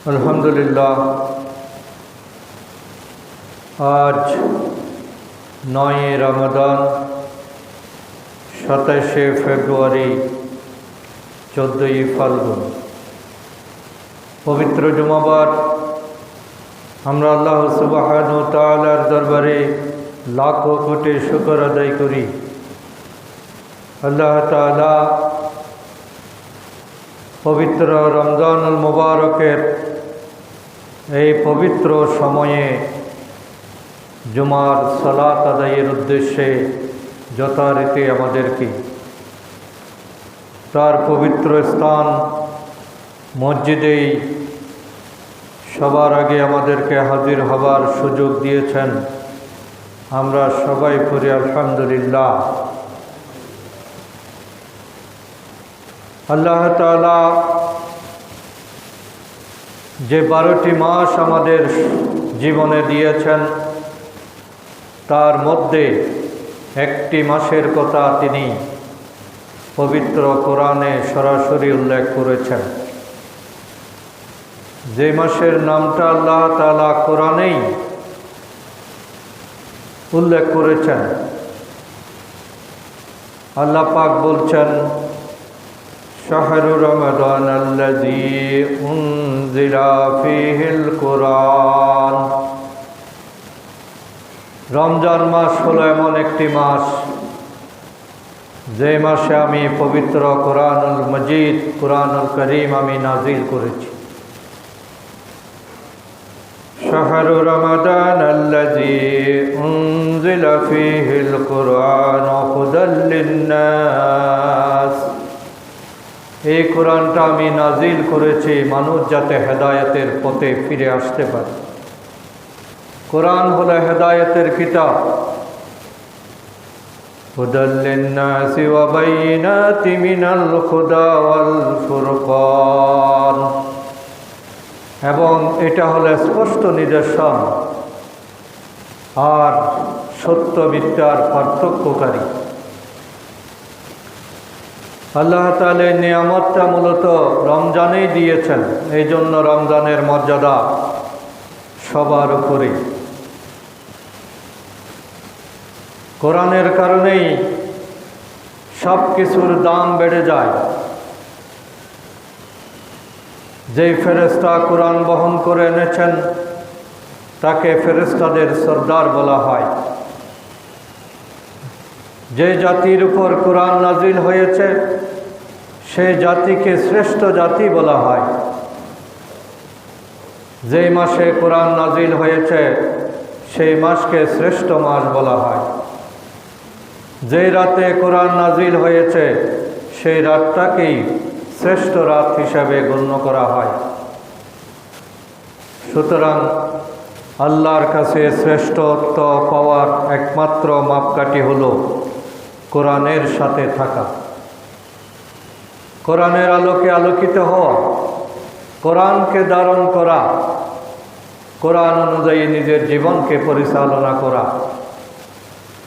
আলহামদুলিল্লাহ, আজ 9 রমাদান 27 ফেব্রুয়ারি 14 ফাল্গুন পবিত্র জুমাবার। আমরা আল্লাহ সুবহানাহু ওয়া তাআলার দরবারে লাখো কোটি শুকর আদায় করি। আল্লাহ তাআলা পবিত্র রমজানুল মুবারকের এই পবিত্র সময়ে জুমার সালাত আদায়ের উদ্দেশ্যে যথারীতি আমাদেরকে তার পবিত্র স্থান মসজিদেই সবার আগে আমাদেরকে হাজির হবার সুযোগ দিয়েছেন। আমরা সবাই পড়ি আলহামদুলিল্লাহ। আল্লাহ তাআলা যে 12টি মাস আমাদের জীবনে দিয়েছেন, তার মধ্যে একটি মাসের কথা তিনি পবিত্র কোরআনে সরাসরি উল্লেখ করেছেন। যে মাসের নামটা আল্লাহ তাআলা কোরআনেই উল্লেখ করেছেন। আল্লাহ পাক বলছেন, শাহরু রমাদান আল্লাযী উনজিলা ফীহিল কুরআন। রমজান মাস হলো এমন একটি মাস যে মাসে আমি পবিত্র কোরআনুল মজিদ, কোরআনুল করিম আমি নাজিল করেছি। শাহরু রমাদান আল্লাযী উনজিলা ফীহিল কুরআন হুদাল লিন্নাস। এই কোরআনটা আমি নাজিল করেছি মানুষ যাতে হেদায়েতের পথে ফিরে আসতে পারে। কোরআন হলো হেদায়েতের কিতাব। হুদাল লিন্নাসি ওয়া বাইয়িনাতিন মিনাল হুদা ওয়াল ফুরকান। এবং এটা হলো স্পষ্ট নিদর্শন আর সত্য মিথ্যার পার্থক্যকারী। আল্লাহ তাআলা নিয়ামতটা মূলত রমজানেই দিয়েছেন। এই জন্য রমজানের মর্যাদা সবার উপরে। কোরআনের কারণেই সব কিছুর দাম বেড়ে যায়। যেই ফেরেশতা কোরআন বহন করে এনেছেন তাকে ফেরেশতাদের সর্দার বলা হয়। যে জাতির উপর কোরআন নাজিল হয়েছে সেই জাতিকে শ্রেষ্ঠ জাতি বলা হয়। যেই মাসে কোরআন নাজিল হয়েছে সেই মাসকে শ্রেষ্ঠ মাস বলা হয়। যেই রাতে কোরআন নাজিল হয়েছে সেই রাতটাকেই শ্রেষ্ঠ রাত হিসাবে গণ্য করা হয়। সুতরাং আল্লাহর কাছে শ্রেষ্ঠত্ব পাওয়ার একমাত্র মাপকাঠি হলো কোরআনের সাথে থাকা, কোরআনের আলোকে আলোকিত হওয়া, কোরআনকে ধারণ করা, কোরআন অনুযায়ী নিজের জীবনকে পরিচালনা করা,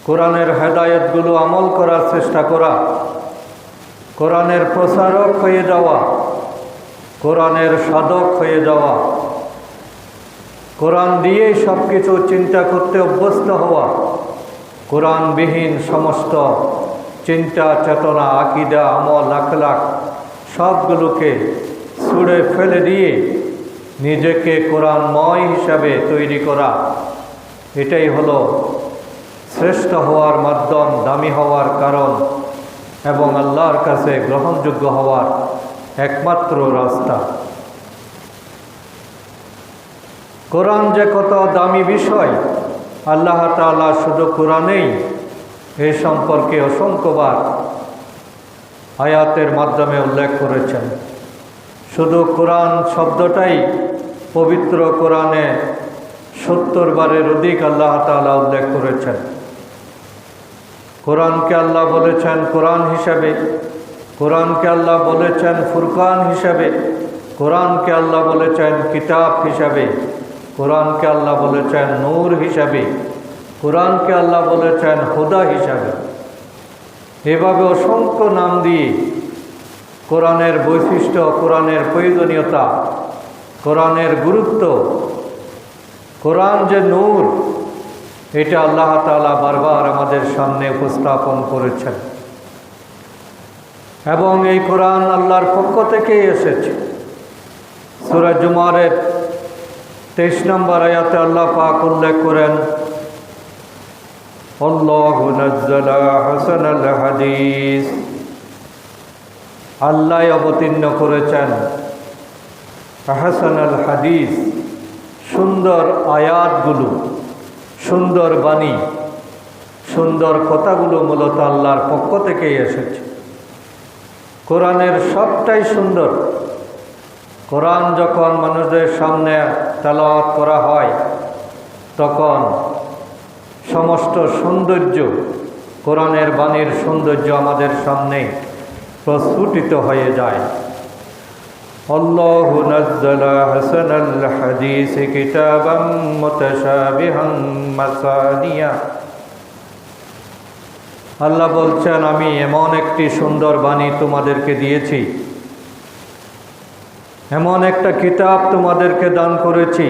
কোরআনের হেদায়েতগুলো আমল করার চেষ্টা করা, কোরআনের প্রচারক হয়ে যাওয়া, কোরআনের সাধক হয়ে যাওয়া, কোরআন দিয়েই সব কিছু চিন্তা করতে অভ্যস্ত হওয়া, কোরআনবিহীন সমস্ত চিন্তা চেতনা আকীদা আমল আখলাক সবগুলোকে ছুঁড়ে ফেলে দিয়ে নিজেকে কোরআনময় হিসাবে তৈরি করা, এটাই হলো শ্রেষ্ঠ হওয়ার মাধ্যম, দামি হওয়ার কারণ এবং আল্লাহর কাছে গ্রহণযোগ্য হওয়ার একমাত্র রাস্তা। কোরআন যে কত দামি বিষয় আল্লাহ তাআলা শুধু কোরআনেই এ সম্পর্কে অসংখ্যবার আয়াতের মাধ্যমে উল্লেখ করেছেন। শুধু কোরআন শব্দটাই পবিত্র কোরআনে 70 বারের অধিক আল্লাহ তাআলা উল্লেখ করেছেন। কোরআনকে আল্লাহ বলেছেন কোরআন হিসাবে, কোরআনকে আল্লাহ বলেছেন ফুরকান হিসাবে, কোরআনকে আল্লাহ বলেছেন কিতাব হিসাবে, কোরআনকে আল্লাহ বলেছেন নূর হিসাবে, কোরআনকে আল্লাহ বলেছেন হুদা হিসাবে। এভাবে অসংখ্য নাম দিয়ে কোরআনের বৈশিষ্ট্য, কোরআনের প্রয়োজনীয়তা কোরআনের গুরুত্ব, কোরআন যে নূর, এটা আল্লাহ তাআলা বারবার আমাদের সামনে উপস্থাপন করেছেন। এবং এই কোরআন আল্লাহর পক্ষ থেকেই এসেছে। সূরা জুমারের 23 নম্বর আয়াতে আল্লাহ পাক উল্লেখ করেন, আল্লাহু নাজ্জালা হাসানাল হাদিস, আল্লাহ অবতীর্ণ করেছেন হাসানাল হাদিস, সুন্দর আয়াতগুলো, সুন্দর বাণী, সুন্দর কথাগুলো মূলত আল্লাহর পক্ষ থেকেই এসেছে। কোরআনের সবটাই সুন্দর। কোরআন যখন মানুষদের সামনে তেলাওয়াত করা হয় তখন সমস্ত সৌন্দর্য, কোরআনের বাণীর সৌন্দর্য আমাদের সামনে প্রস্ফুটিত হয়ে যায়। আল্লাহু নাজ্জালা হাসানাল হাদিস কিতাবাম মুতাশাবিহাম মাসানিয়া, আল্লাহ বলছেন, আমি এমন একটি সুন্দর বাণী তোমাদেরকে দিয়েছি, এমন একটা কিতাব তোমাদেরকে দান করেছি,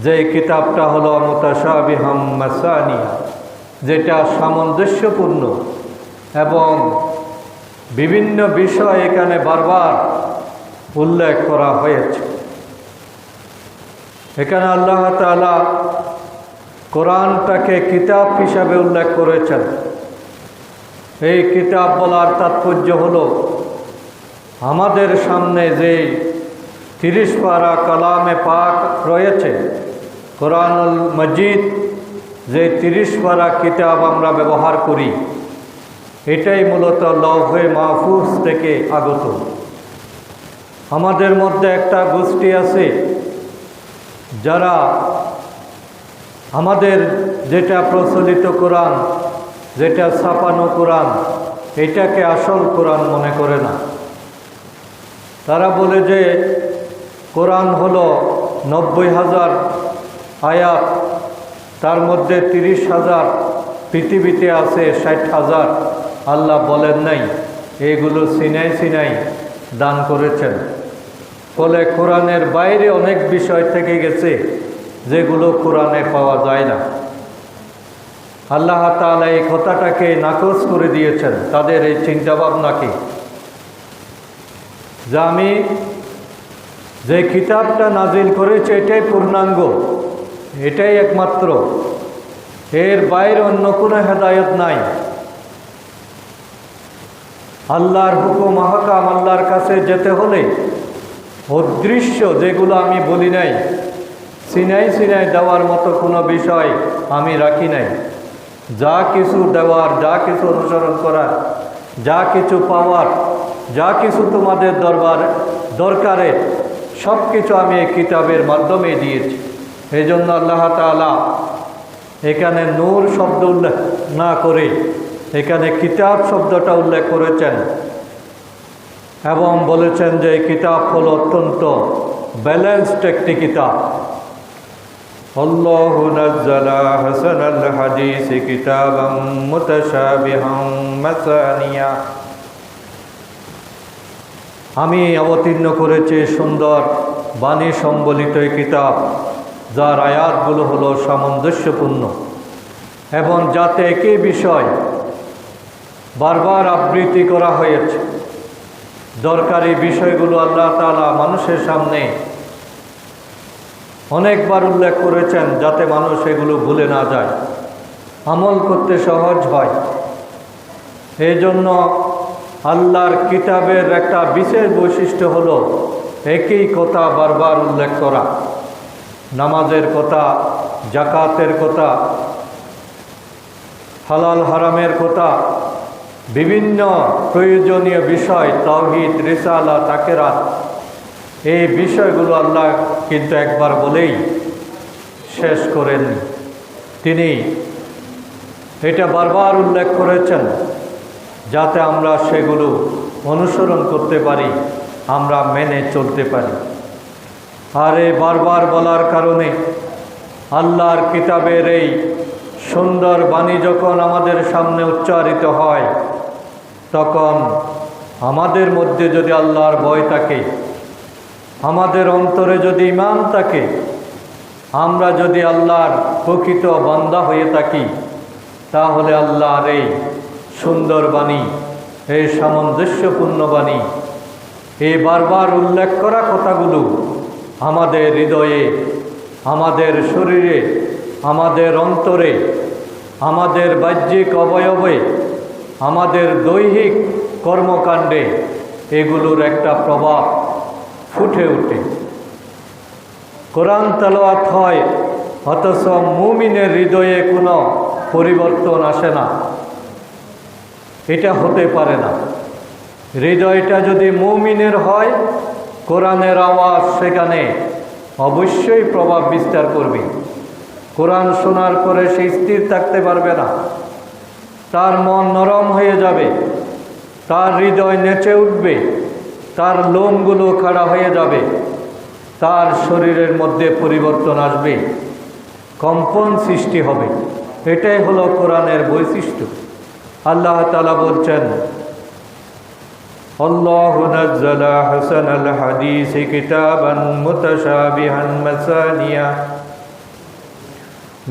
যে কিতাবটা হলো মুতাশাবিহাম মাসানিয়া, যেটা সামঞ্জস্যপূর্ণ এবং বিভিন্ন বিষয় এখানে বারবার উল্লেখ করা হয়েছে। এখানে আল্লাহ তাআলা কোরআনটাকে কিতাব হিসাবে উল্লেখ করেছেন। এই কিতাব বলার তাৎপর্য হলো আমাদের সামনে যে 30 পারা কালামে পাক রয়েছে, কোরআনুল মজিদ, যে 30 পারা কিতাব আমরা ব্যবহার করি, এটাই মূলত লৌহে মাহফুজ থেকে আগত। আমাদের মধ্যে একটা গোষ্ঠী আছে যারা আমাদের যেটা প্রচলিত কোরআন, যেটা ছাপানো কোরআন, এটাকে আসল কোরআন মনে করে না। তারা বলে যে কোরআন হলো 90,000 আয়াত, তার মধ্যে 30,000 পৃথিবীতে আছে, 60,000 আল্লাহ বলেন নাই, এগুলো সিনাই সিনাই দান করেছেন। ফলে কোরআনের বাইরে অনেক বিষয় থেকে গেছে যেগুলো কোরআনে পাওয়া যায় না। আল্লাহ তাআলা এই কথাটাকে নাকচ করে দিয়েছেন, তাদের এই চিন্তাভাবনাকে, যে আমি যে কিতাবটা নাজিল করেছি এটাই পূর্ণাঙ্গ, এটাই একমাত্র, এর বাইরে অন্য কোনো হেদায়েত নাই। আল্লাহর হুকুম আহকাম, আল্লাহর কাছে যেতে হলে অদৃশ্য যেগুলো আমি বলি নাই, সিনাই সিনাই দেওয়ার মতো কোনো বিষয় আমি রাখি নাই। যা কিছু দেওয়ার, যা কিছু অনুসরণ করার, যা কিছু পাওয়ার, যা কিছু তোমাদের দরকারে সব কিছু আমি এই কিতাবের মাধ্যমে দিয়েছি। এই জন্য আল্লাহ তাআলা এখানে নূর শব্দ উল্লেখ না করে এখানে কিতাব শব্দটা উল্লেখ করেছেন এবং বলেছেন যে এই কিতাব হলো অত্যন্ত ব্যালেন্সড একটি কিতাব। আল্লাহু নাজ্জালা হাসানাল হাদিস কিতাবাম মুতাশাবিহাম মাসানিয়া, আমি অবতীর্ণ করেছি সুন্দর বাণী সম্বলিত এই কিতাব, যার আয়াতগুলো হলো সামঞ্জস্যপূর্ণ এবং যাতে একই বিষয় বারবার আবৃত্তি করা হয়েছে। দরকারি বিষয়গুলো আল্লাহ তাআলা মানুষের সামনে অনেকবার উল্লেখ করেছেন, যাতে মানুষ এগুলো ভুলে না যায়, আমল করতে সহজ হয়। এই জন্য আল্লাহর কিতাবের একটা বিশেষ বৈশিষ্ট্য হলো একই কথা বারবার উল্লেখ করা। নামাজের কথা, জাকাতের কথা, হালাল হারামের কথা, বিভিন্ন প্রয়োজনীয় বিষয়, তাওহীদ, রিসালাত, আখিরাত, এই বিষয়গুলো আল্লাহ কিন্তু একবার বলেই শেষ করেননি। তিনি এটা বারবার উল্লেখ করেছেন যাতে আমরা সেগুলো অনুসরণ করতে পারি, আমরা মেনে চলতে পারি। আর এই বারবার বলার কারণে আল্লাহর কিতাবের এই সুন্দর বাণী যখন আমাদের সামনে উচ্চারিত হয়, তখন আমাদের মধ্যে যদি আল্লাহর ভয় থাকে, আমাদের অন্তরে যদি ঈমান থাকে, আমরা যদি আল্লাহর প্রকৃত বান্দা হয়ে থাকি, তাহলে আল্লাহর এই সুন্দর বাণী, এই সামঞ্জস্যপূর্ণ বাণী, এই বারবার উল্লেখ করা কথাগুলো আমাদের হৃদয়ে, আমাদের শরীরে, আমাদের অন্তরে, আমাদের বাহ্যিক অবয়বে, আমাদের দৈহিক কর্মকাণ্ডে এগুলোর একটা প্রভাব ফুটে ওঠে। কোরআন তেলাওয়াত হয়, অথচ মুমিনের হৃদয়ে কোনো পরিবর্তন আসে না। এটা হতে পারে না। হৃদয়টা যদি মুমিনের হয়, কোরআনের আওয়াজ সেখানে অবশ্যই প্রভাব বিস্তার করবে। কোরআন শোনার পরে সে স্থির থাকতে পারবে না, তার মন নরম হয়ে যাবে, তার হৃদয় নেচে উঠবে, তার লোমগুলো খাড়া হয়ে যাবে, তার শরীরের মধ্যে পরিবর্তন আসবে, কম্পন সৃষ্টি হবে। এটাই হলো কোরআনের বৈশিষ্ট্য। আল্লাহ তাআলা বলছেন, আল্লাহু নাজ্জালা হাসানাল হাদিসি কিতাবান মুতাশাবিহান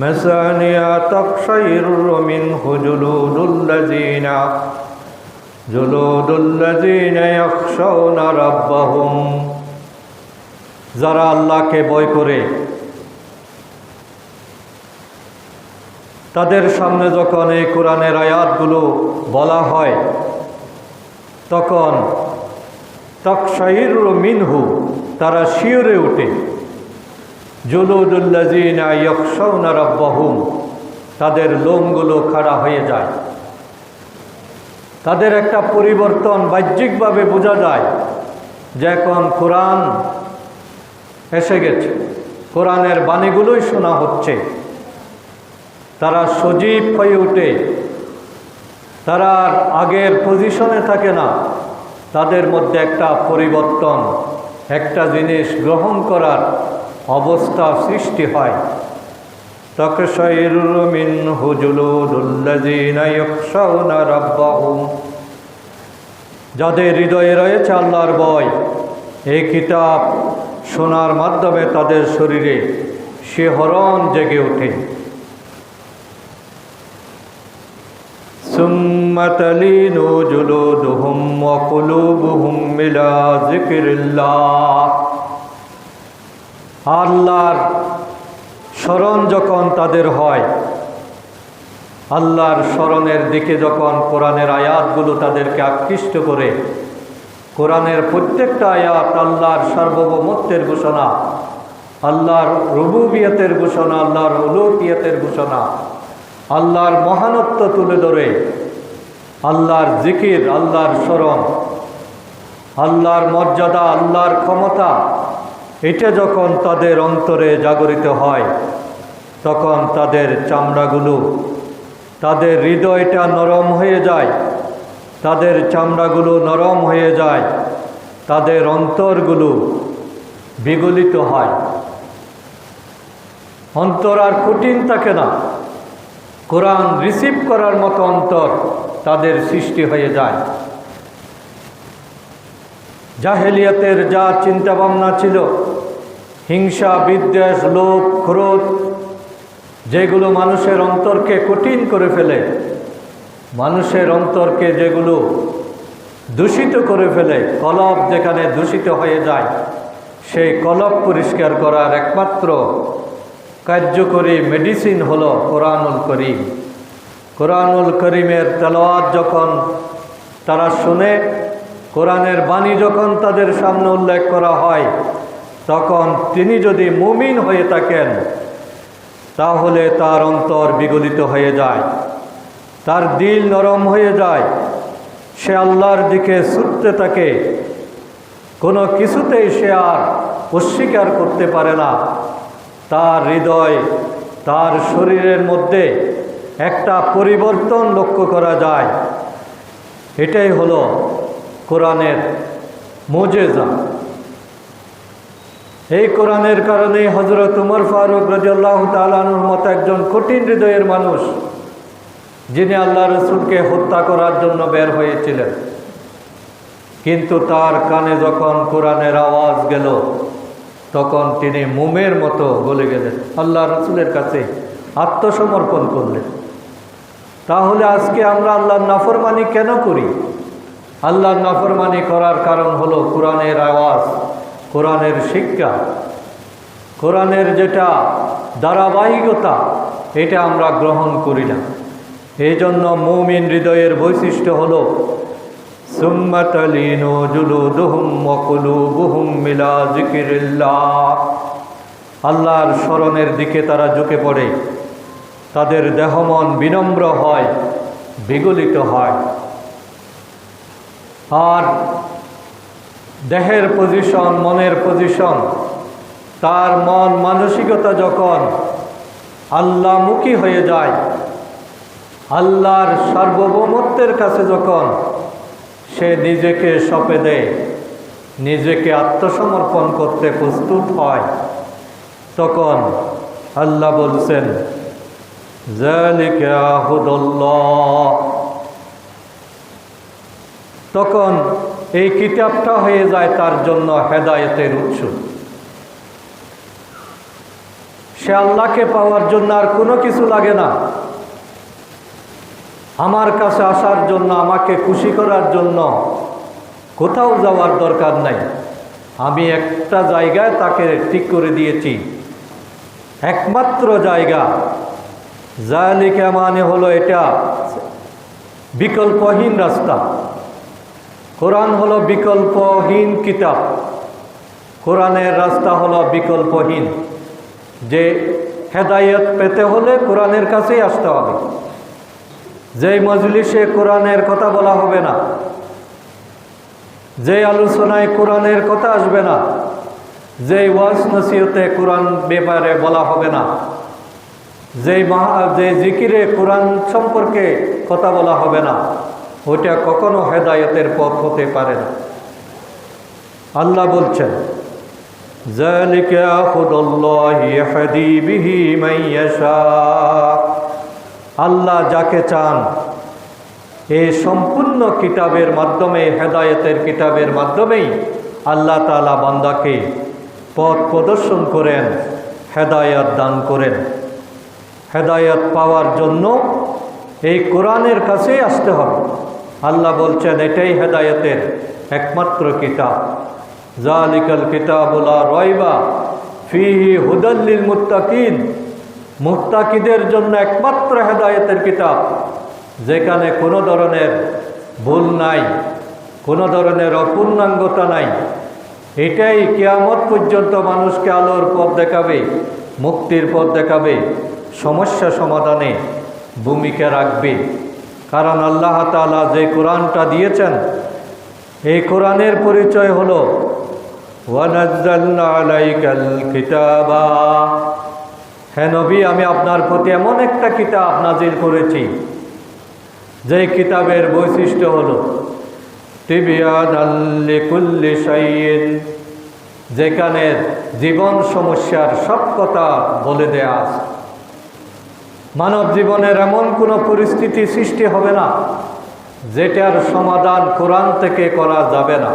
মাসানিয়া তাকশাইরু মিনহু জুলুদুল্লাযিনা ইয়াখশাউনা রাব্বাহুম। যারা আল্লাহকে ভয় করে, তাদের সামনে যখন এই কোরআনের আয়াতগুলো বলা হয়, তখন তাকশাইরু মিনহু, তারা শিউরে ওঠে। জুলুদুল্লাযিনা ইয়াখশাউনা রাব্বাহুম, তাদের লোমগুলো খাড়া হয়ে যায়। তাদের একটা পরিবর্তন বাহ্যিকভাবে বোঝা যায় যে এখন কোরআন এসে গেছে, কোরআনের বাণীগুলোই শোনা হচ্ছে। তারা সজীব হয়ে ওঠে, তারা আর আগের পজিশনে থাকে না। তাদের মধ্যে একটা পরিবর্তন, একটা জিনিস গ্রহণ করার অবস্থা সৃষ্টি হয়। তাকশাইরু মিনহু জুলুদুল্লাযিনা ইয়াখশাউনা রাব্বাহুম, যাদের হৃদয়ে রয়েছে আল্লাহর ভয়, এই কিতাব শোনার মাধ্যমে তাদের শরীরে শিহরণ জেগে ওঠে। সুম্মা তালিনু জুলুদুহুম ওয়া কুলুবুহুম ইলা যিকরিল্লাহ। আল্লাহর স্মরণ যখন তাদের হয়, আল্লাহর স্মরণের দিকে যখন কোরআনের আয়াতগুলো তাদেরকে আকৃষ্ট করে, কোরআনের প্রত্যেকটা আয়াত আল্লাহর সার্বভৌমত্বের ঘোষণা, আল্লাহর রুবুবিয়তের ঘোষণা, আল্লাহর উলুহিয়তের ঘোষণা, আল্লাহর মহানত্ব তুলে ধরে, আল্লাহর জিকির, আল্লাহর স্মরণ, আল্লাহর মর্যাদা, আল্লাহর ক্ষমতা, এটা যখন তাদের অন্তরে জাগরিত হয়, তখন তাদের চামড়াগুলো, তাদের হৃদয়টা নরম হয়ে যায়, তাদের চামড়াগুলো নরম হয়ে যায়, তাদের অন্তরগুলো বিগলিত হয়। অন্তর আর কঠিন থাকে না, কোরআন রিসিভ করার মতো অন্তর তাদের সৃষ্টি হয়ে যায়। জাহেলিয়াতের যা চিন্তাভাবনা ছিল, হিংসা, বিদ্বেষ, লোভ, ক্রোধ, যেগুলো মানুষের অন্তরকে কঠিন করে ফেলে, মানুষের অন্তরকে যেগুলো দূষিত করে ফেলে, কলব যেখানে দূষিত হয়ে যায়, সেই কলব পরিষ্কার করার একমাত্র কার্যকরী মেডিসিন হলো কোরআনুল করিম। কোরআনুল করিমের তেলাওয়াত যখন তারা শুনে, কোরআনের বাণী যখন তাদের সামনে উল্লেখ করা হয়, তখন তিনি যদি মুমিন হয়ে থাকেন, তাহলে তার অন্তর বিগলিত হয়ে যায়, তার দিল নরম হয়ে যায়, সে আল্লাহর দিকে ছুটতে থাকে, কোনো কিছুতেই সে আর অস্বীকার করতে পারে না। তার হৃদয়, তার শরীরের মধ্যে একটা পরিবর্তন লক্ষ্য করা যায়। এটাই হলো কোরআনের মুজিজা। এই কোরআনের কারণেই হযরত উমর ফারুক রাদিয়াল্লাহু তাআলা আনহুর মতো একজন কঠিন হৃদয়ের মানুষ, যিনি আল্লাহ রসুলকে হত্যা করার জন্য বের হয়েছিলেন, কিন্তু তার কানে যখন কোরআনের আওয়াজ গেল তখন তিনি মোমের মতো গলে গেলেন, আল্লাহ রসুলের কাছে আত্মসমর্পণ করলেন। তাহলে আজকে আমরা আল্লাহর নাফরমানি কেন করি? আল্লাহর নাফরমানি করার কারণ হলো কোরআনের আওয়াজ, কোরআনের শিক্ষা, কোরআনের যেটা ধারাবাহিকতা, এটা আমরা গ্রহণ করি না। এই জন্য মুমিন হৃদয়ের বৈশিষ্ট্য হলো সুম্মা তালিনু জুলুদুহুম ওয়া কুলুবুহুম ইলা যিকরিল্লাহ, আল্লাহর স্মরণের দিকে তারা ঝুঁকে পড়ে, তাদের দেহমন বিনম্র হয়, বিগলিত হয়। আর দেহের পজিশন, মনের পজিশন, তার মন মানসিকতা যখন আল্লাহমুখী হয়ে যায়, আল্লাহর সার্বভৌমত্বের কাছে যখন সে নিজেকে সঁপে দেয়, নিজেকে আত্মসমর্পণ করতে প্রস্তুত হয়, তখন আল্লাহ বলছেন যালিকা হুদাল্লাহ, তখন এই কিতাবটা হয়ে যায় তার জন্য হেদায়েতের উৎস। সে আল্লাহকে পাওয়ার জন্য আর কোনো কিছু লাগে না। আমার কাছে আসার জন্য, আমাকে খুশি করার জন্য কোথাও যাওয়ার দরকার নাই। আমি একটা জায়গায় তাকে ঠিক করে দিয়েছি, একমাত্র জায়গা। যালিকা মানে হলো এটা বিকল্পহীন রাস্তা। কোরআন হলো বিকল্পহীন কিতাব, কোরআনের রাস্তা হলো বিকল্পহীন। যে হেদায়েত পেতে হলে কোরআনের কাছেই আসতে হবে। যেই মজলিসে কোরআনের কথা বলা হবে না, যে আলোচনায় কোরআনের কথা আসবে না, যেই ওয়াজ নসিহতে কোরআন ব্যাপারে বলা হবে না, যে জিকিরে কোরআন সম্পর্কে কথা বলা হবে না, ওটা কখনো হেদায়েতের পথ হতে পারে না। আল্লাহ বলছেন যালিকা হুদাল্লাহি ইয়াহদি বিহি মান ইয়াশা, আল্লাহ যাকে চান এই সম্পূর্ণ কিতাবের মাধ্যমে, হেদায়েতের কিতাবের মাধ্যমেই আল্লাহ তাআলা বান্দাকে পথ প্রদর্শন করেন, হেদায়েত দান করেন। হেদায়েত পাওয়ার জন্য এই কোরআনের কাছেই আসতে হবে। আল্লাহ বলছেন এটাই হেদায়েতের একমাত্র কিতাব। যালিকাল কিতাবু লা রাইবা ফীহি হুদাল লিল মুত্তাকিন, মুত্তাকিদের জন্য একমাত্র হেদায়েতের কিতাব, যেখানে কোনো ধরনের ভুল নাই, কোনো ধরনের অপূর্ণাঙ্গতা নাই। এটাই কিয়ামত পর্যন্ত মানুষকে আলোর পথ দেখাবে, মুক্তির পথ দেখাবে, সমস্যা সমাধানে ভূমিকা রাখবে। কারণ আল্লাহ তাআলা যে কোরআনটা দিয়েছেন, এই কোরআনের পরিচয় হলো ওয়া নাযালনা আলাইকাল কিতাবা, হে নবী আমি আপনার প্রতি এমন একটা কিতাব নাজিল করেছি, যেই কিতাবের বৈশিষ্ট্য হলো তিবয়ানাল লিকুল্লি শাইইন, যেখানে জীবন সমস্যার সব কথা বলে দেয়া আছে। মানব জীবনের এমন কোনো পরিস্থিতি সৃষ্টি হবে না যেটার সমাধান কোরআন থেকে করা যাবে না।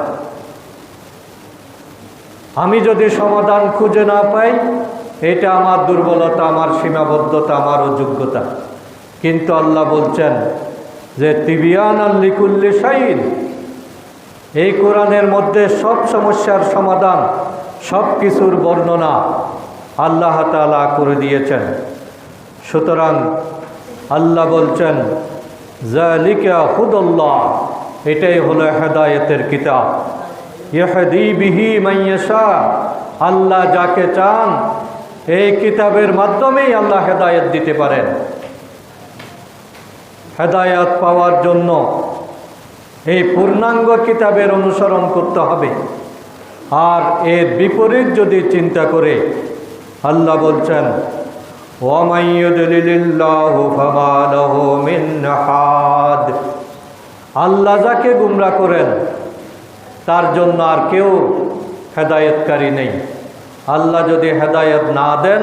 আমি যদি সমাধান খুঁজে না পাই, এটা আমার দুর্বলতা, আমার সীমাবদ্ধতা, আমার অযোগ্যতা। কিন্তু আল্লাহ বলছেন যে তিবিয়ানাল লিকুল্লি শাইইন, এই কোরআনের মধ্যে সব সমস্যার সমাধান, সব কিছুর বর্ণনা আল্লাহ তাআলা করে দিয়েছেন। সুতরাং আল্লাহ বলছেন যালিকা হুদাল্লাহ, এটাই হলো হেদায়েতের কিতাব। ইয়াহদি বিহি মান ইয়াশা, আল্লাহ যাকে চান এই কিতাবের মাধ্যমেই আল্লাহ হেদায়েত দিতে পারেন। হেদায়েত পাওয়ার জন্য এই পূর্ণাঙ্গ কিতাবের অনুসরণ করতে হবে। আর এর বিপরীত যদি চিন্তা করে, আল্লাহ বলছেন ওয়া মান ইউদ্লিলিল্লাহু ফামা লাহু মিন হাদ, আল্লাহ যাকে গুমরা করেন তার জন্য আর কেউ হেদায়েতকারী নেই। আল্লাহ যদি হেদায়েত না দেন,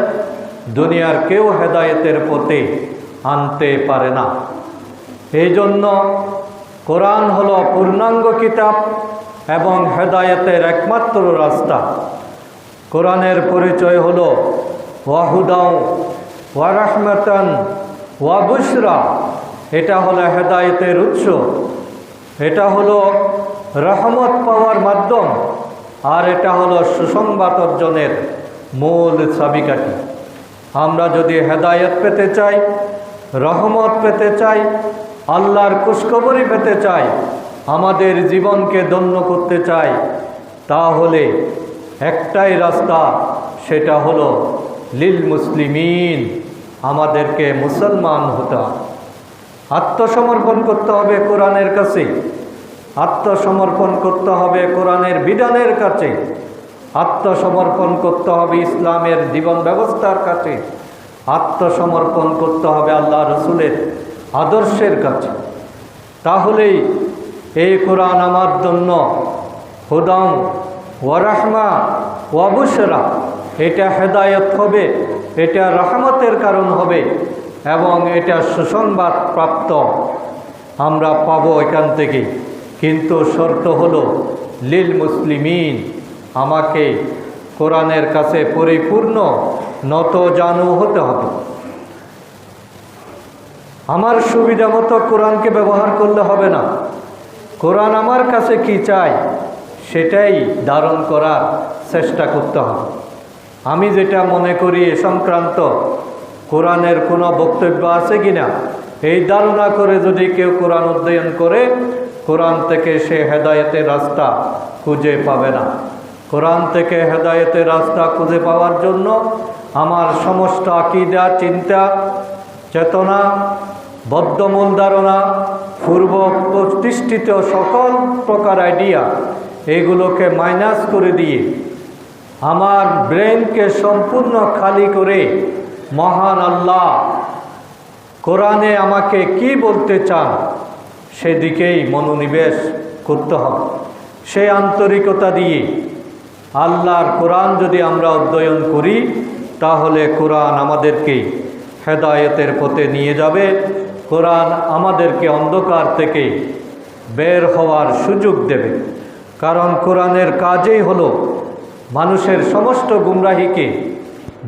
দুনিয়ার কেউ হেদায়েতের পথে আনতে পারে না। এই জন্য কোরআন হলো পূর্ণাঙ্গ কিতাব, এবং হেদায়েতের একমাত্র রাস্তা। কোরআনের পরিচয় হলো ওয়াহুদাও ওয়া রাহমাতান ওয়া বুশরা। এটা হলো হেদায়েতের উৎস, এটা হলো রহমত পাওয়ার মাধ্যম, আর এটা হলো সুসংবাদ অর্জনের মূল চাবিকাঠি। আমরা যদি হেদায়েত পেতে চাই, রহমত পেতে চাই, আল্লাহর খুশখবরি পেতে চাই, আমাদের জীবনকে ধন্য করতে চাই, তাহলে একটাই রাস্তা, সেটা হলো লিল মুসলিমিন, আমাদেরকে মুসলমান হতে হবে। আত্মসমর্পণ করতে হবে কোরআনের কাছে, আত্মসমর্পণ করতে হবে কোরআনের বিধানের কাছে, আত্মসমর্পণ করতে হবে ইসলামের জীবন ব্যবস্থার কাছে, আত্মসমর্পণ করতে হবে আল্লাহ রসুলের আদর্শের কাছে। তাহলেই এই কোরআন আমার জন্য হুদাম ওয়া রাহমা ওয়া বুশরা, এটা হেদায়েত হবে, এটা রহমতের কারণ হবে, এবং এটা সুসংবাদ প্রাপ্ত আমরা পাবো এখান থেকে। কিন্তু শর্ত হলো লিল মুসলিমিন, আমাকে কোরআনের কাছে পরিপূর্ণ নত জানু হতে হবে। আমার সুবিধা মতো কোরআনকে ব্যবহার করলে হবে না। কোরআন আমার কাছে কি চায় সেটাই ধারণ করার চেষ্টা করতে হবে। আমি যেটা মনে করি এ সংক্রান্ত কোরআনের কোনো বক্তব্য আছে কিনা, এই ধারণা করে যদি কেউ কোরআন অধ্যয়ন করে, কোরআন থেকে সে হেদায়েতের রাস্তা খুঁজে পাবে না। কোরআন থেকে হেদায়েতের রাস্তা খুঁজে পাওয়ার জন্য আমার সমস্ত আকীদা, চিন্তা, চেতনা, বদ্ধমূল ধারণা, পূর্ব প্রতিষ্ঠিত সকল প্রকার আইডিয়া, এগুলোকে মাইনাস করে দিয়ে আমার ব্রেনকে সম্পূর্ণ খালি করে মহান আল্লাহ কোরআনে আমাকে কি বলতে চান সেদিকেই মনোনিবেশ করতে হবে। সেই আন্তরিকতা দিয়ে আল্লাহর কোরআন যদি আমরা অধ্যয়ন করি, তাহলে কোরআন আমাদেরকে হেদায়েতের পথে নিয়ে যাবে। কোরআন আমাদেরকে অন্ধকার থেকে বের হওয়ার সুযোগ দেবে। কারণ কোরআনের কাজই হলো মানুষের সমস্ত গুমরাহিকে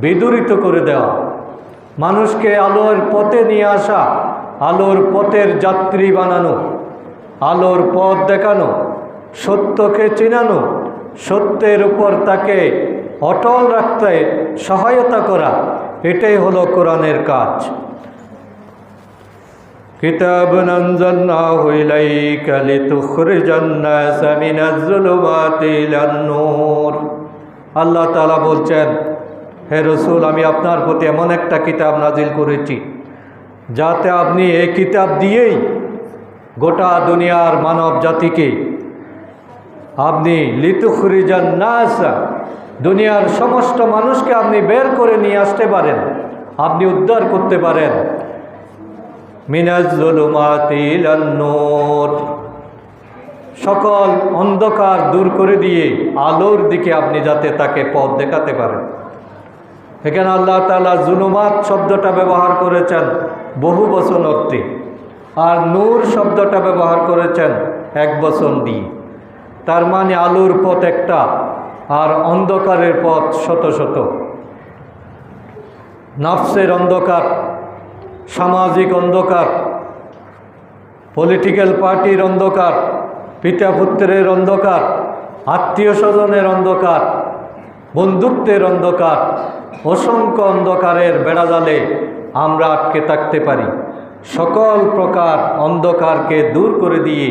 বিদূরিত করে দেওয়া, মানুষকে আলোর পথে নিয়ে আসা, আলোর পথের যাত্রী বানানো, আলোর পথ দেখানো, সত্যকে চিনানো, সত্যের উপর তাকে অটল রাখতে সহায়তা করা, এটাই হলো কোরআনের কাজ। কিতাবুন আনজালনাহু ইলাইকা লিতুখরিজান নাসা মিনাজ যুলুমাতি ইলান নূর। আল্লাহ তাআলা বলছেন, হে রাসূল, আমি আপনার প্রতি এমন একটা কিতাব নাজিল করেছি যাতে আপনি এই কিতাব দিয়েই গোটা দুনিয়ার মানব জাতিকে আপনি লিতুখরিজান নাসা, দুনিয়ার সমস্ত মানুষকে আপনি বের করে নিয়ে আসতে পারেন, আপনি উদ্ধার করতে পারেন। মিনাজ যুলুমাতি ইলান নূর, সকল অন্ধকার দূর করে দিয়ে আলোর দিকে আপনি যাতে তাকে পথ দেখাতে পারেন। এখানে আল্লাহ তাআলা জুলুমাত শব্দটা ব্যবহার করেছেন বহু বচন অর্থে, আর নূর শব্দটা ব্যবহার করেছেন এক বচন দিয়ে। তার মানে আলোর পথ একটা আর অন্ধকারের পথ শত শত। নফসের অন্ধকার, সামাজিক অন্ধকার, পলিটিক্যাল পার্টির অন্ধকার, পিতা পুত্রের অন্ধকার, আত্মীয় স্বজনের অন্ধকার, বন্ধুত্বের অন্ধকার, অসংখ্য অন্ধকারের বেড়াজালে আমরা আটকে থাকতে পারি। সকল প্রকার অন্ধকারকে দূর করে দিয়ে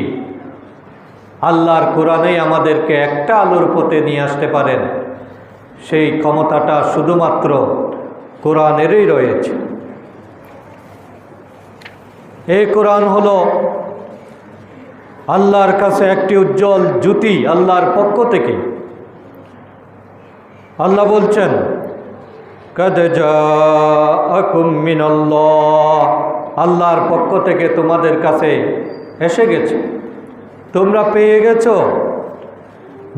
আল্লাহর কোরআনেই আমাদেরকে একটা আলোর পথে নিয়ে আসতে পারেন। সেই ক্ষমতাটা শুধুমাত্র কোরআনেরই রয়েছে। এই কোরআন হলো আল্লাহর কাছে একটি উজ্জ্বল জ্যোতি আল্লাহর পক্ষ থেকে। আল্লাহ বলছেন, কাদ জাআকুম মিনাল্লাহ, আল্লাহর পক্ষ থেকে তোমাদের কাছে এসে গেছে, তোমরা পেয়ে গেছো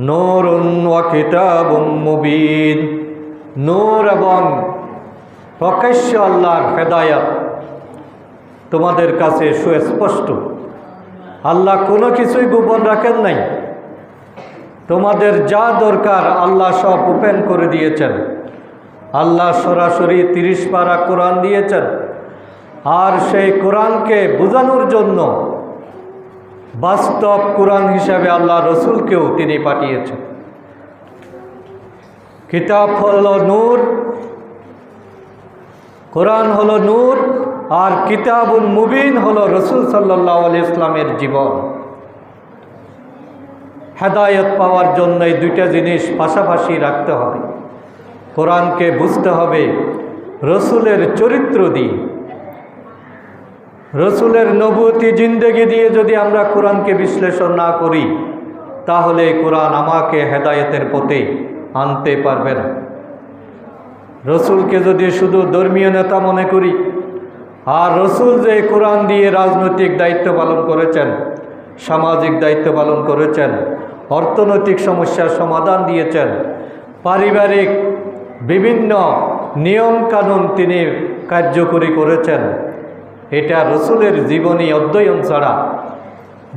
নূরুন ওয়া কিতাবুম মুবিন, নূর এবং প্রকাশ্য আল্লাহর হেদায়াত তোমাদের কাছে সুস্পষ্ট। আল্লাহ কোনো কিছুই গোপন রাখেন নাই। তোমাদের যা দরকার আল্লাহ সব ওপেন করে দিয়েছেন। আল্লাহ সরাসরি 30 পারা কোরআন দিয়েছেন, আর সেই কোরআনকে বোঝানোর জন্য বাস্তব কোরআন হিসাবে আল্লাহ রসুলকেও তিনি পাঠিয়েছেন। কিতাব হলো নূর, কোরআন হলো নূর, আর কিতাবুন মুবিন হলো রসুল সাল্লাল্লাহু আলাইহি ইসলামের জীবন। হেদায়েত পাওয়ার জন্য এই দুইটা জিনিস পাশাপাশি রাখতে হবে। কোরআনকে বুঝতে হবে রসুলের চরিত্র দিয়ে, রসুলের নবুয়তি জিন্দেগি দিয়ে যদি আমরা কোরআনকে বিশ্লেষণ না করি, তাহলে কোরআন আমাকে হেদায়েতের পথে আনতে পারবে না। রসুলকে যদি শুধু ধর্মীয় নেতা মনে করি, আর রসুল যে কোরআন দিয়ে রাজনৈতিক দায়িত্ব পালন করেছেন, সামাজিক দায়িত্ব পালন করেছেন, অর্থনৈতিক সমস্যার সমাধান দিয়েছেন, পারিবারিক বিভিন্ন নিয়ম কানুন তিনি কার্যকরী করেছেন, এটা রসুলের জীবনী অধ্যয়ন ছাড়া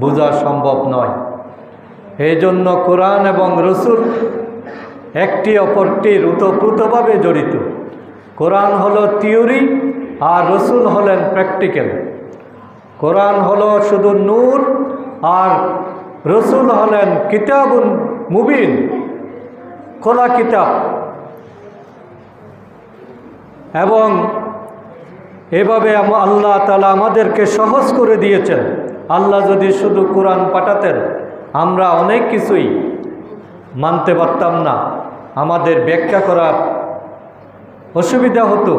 বোঝা সম্ভব নয়। এই জন্য কোরআন এবং রসুল একটি অপরটির ওতপ্রোতভাবে জড়িত। কোরআন হলো থিওরি, আর রসুল হলেন প্র্যাকটিক্যাল। কোরআন হলো শুধু নূর, আর রসুল হলেন কিতাবুন মুবিন, খোলা কিতাব। এবং এভাবে আল্লাহ তাআলা আমাদেরকে সহজ করে দিয়েছেন। আল্লাহ যদি শুধু কোরআন পাঠাতেন, আমরা অনেক কিছুই মানতে পারতাম না, আমাদের ব্যাখ্যা করার অসুবিধা হতো,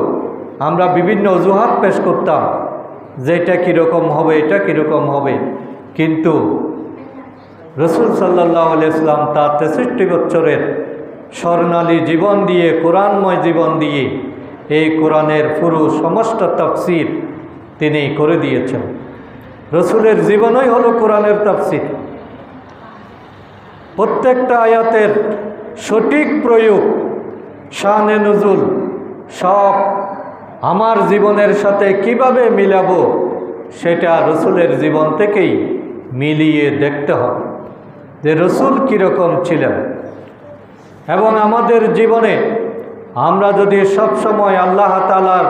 আমরা বিভিন্ন অজুহাত পেশ করতাম যে এটা কীরকম হবে, এটা কীরকম হবে। কিন্তু রসুল সাল্লাল্লাহু আলাইহি সাল্লাম তার 63 বছরের স্বর্ণালী জীবন দিয়ে, কোরআনময় জীবন দিয়ে এই কোরআনের পুরো সমস্ত তাফসীর তিনি করে দিয়েছেন। রসুলের জীবনই হলো কোরআনের তাফসীর। প্রত্যেকটা আয়াতের সঠিক প্রয়োগ, শানে নুজুল সব আমার জীবনের সাথে কিভাবে মিলাবো, সেটা রসুলের জীবন থেকেই মিলিয়ে দেখতে হবে যে রসুল কীরকম ছিলেন। এবং আমাদের জীবনে আমরা যদি সবসময় আল্লাহ তাআলার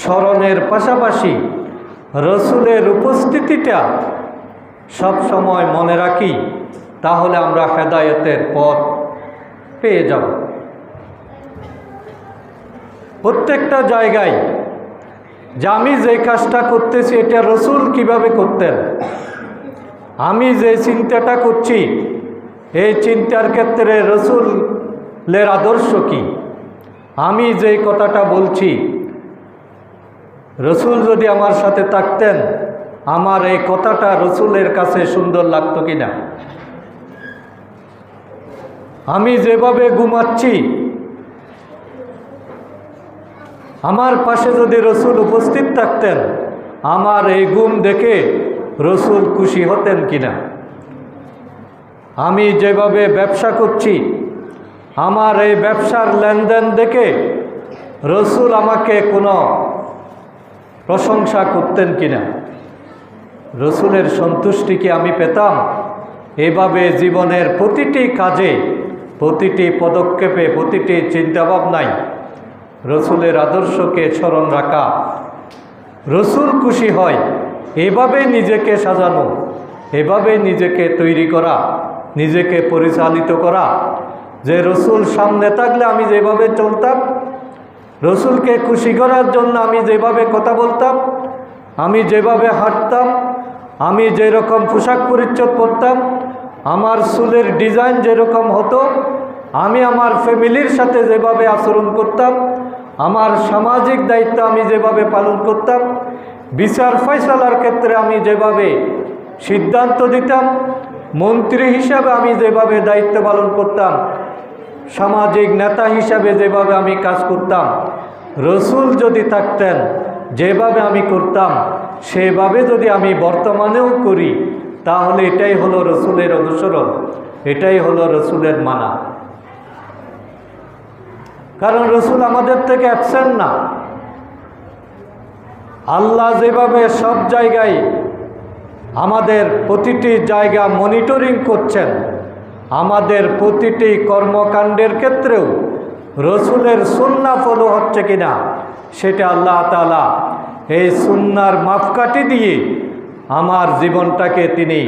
স্মরণের পাশাপাশি রসুলের উপস্থিতিটা সবসময় মনে রাখি, তাহলে আমরা হেদায়েতের পথ পেয়ে যাব। প্রত্যেকটা জায়গায় যে আমি যে কাজটা করতেছি এটা রসুল কিভাবে করতেন, আমি যে চিন্তাটা করছি এই চিন্তার ক্ষেত্রে রসুলের আদর্শ কি, আমি যে কথাটা বলছি রসুল যদি আমার সাথে থাকতেন, আমার এই কথাটা রসুলের কাছে সুন্দর লাগতো কিনা, আমি যেভাবে ঘুমাচ্ছি আমার পাশে যদি রসুল উপস্থিত থাকতেন, আমার এই ঘুম দেখে রসুল খুশি হতেন কিনা, আমি যেভাবে ব্যবসা করছি আমার এই ব্যবসার লেনদেন দেখে রসুল আমাকে কোনো প্রশংসা করতেন কিনা, রসুলের সন্তুষ্টি কি আমি পেতাম। এভাবে জীবনের প্রতিটি কাজে, প্রতিটি পদক্ষেপে, প্রতিটি চিন্তাভাবনায় রসুলের আদর্শকে স্মরণ রাখা, রসুল খুশি হয় এভাবে নিজেকে সাজানো, এভাবে নিজেকে তৈরি করা, নিজেকে পরিচালিত করা, যে রসুল সামনে থাকলে আমি যেভাবে চলতাম, রসুলকে খুশি করার জন্য আমি যেভাবে কথা বলতাম, আমি যেভাবে হাঁটতাম, আমি যেরকম পোশাক পরিচ্ছদ পরতাম, আমার চুলের ডিজাইন যেরকম হতো, আমি আমার ফ্যামিলির সাথে যেভাবে আচরণ করতাম, আমার সামাজিক দায়িত্ব আমি যেভাবে পালন করতাম, বিচার ফয়সালার ক্ষেত্রে আমি যেভাবে সিদ্ধান্ত দিতাম, মন্ত্রী হিসাবে আমি যেভাবে দায়িত্ব পালন করতাম, সামাজিক নেতা হিসাবে যেভাবে আমি কাজ করতাম, রসুল যদি থাকতেন যেভাবে আমি করতাম সেভাবে যদি আমি বর্তমানেও করি, তাহলে এটাই হলো রসুলের অনুসরণ, এটাই হলো রসুলের মানা। কারণ রসুল আমাদের থেকে অ্যাবসেন্ট না। আল্লাহ যেভাবে সব জায়গায় আমাদের প্রতিটি জায়গা মনিটরিং করছেন, আমাদের প্রতিটি কর্মকাণ্ডের ক্ষেত্রেও রসুলের সুন্নাহ ফলো হচ্ছে কিনা সেটা আল্লাহ তাআলা এই সুন্নাহর মাপকাঠি দিয়ে আমার জীবনটাকে তিনি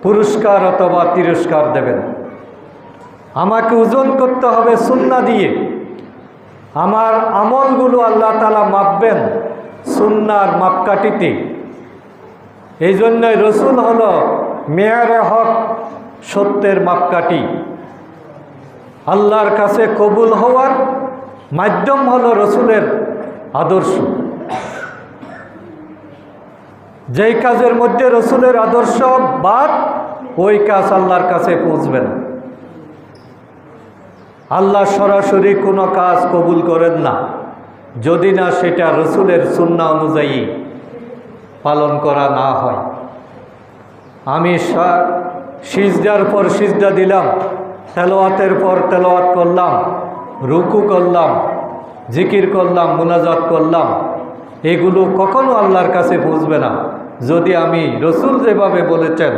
পুরস্কার অথবা তিরস্কার দেবেন। আমাকে ওজন করতে হবে সুন্নাহ দিয়ে, আমার আমলগুলো আল্লাহ তাআলা মাপবেন সুন্নাহর মাপকাঠিতে। এই জন্যই রসুল হলো মেয়ারে হক, সত্যের মাপকাঠি। আল্লাহর কাছে কবুল হওয়ার মাধ্যম হলো রসুলের আদর্শ। যেই কাজের মধ্যে রসুলের আদর্শ বাদ, ওই কাজ আল্লাহর কাছে পৌঁছবে না। আল্লাহ সরাসরি কোনো কাজ কবুল করেন না যদি না সেটা রসুলের সুন্নাহ অনুযায়ী পালন করা না হয়। আমি সিজদার পর সিজদা দিলাম, তেলাওয়াতের পর তেলাওয়াত করলাম, রুকু করলাম, জিকির করলাম, মুনাজাত করলাম, এগুলো কখনো আল্লাহর কাছে পৌঁছবে না যদি আমি রসুল যেভাবে বলেছেন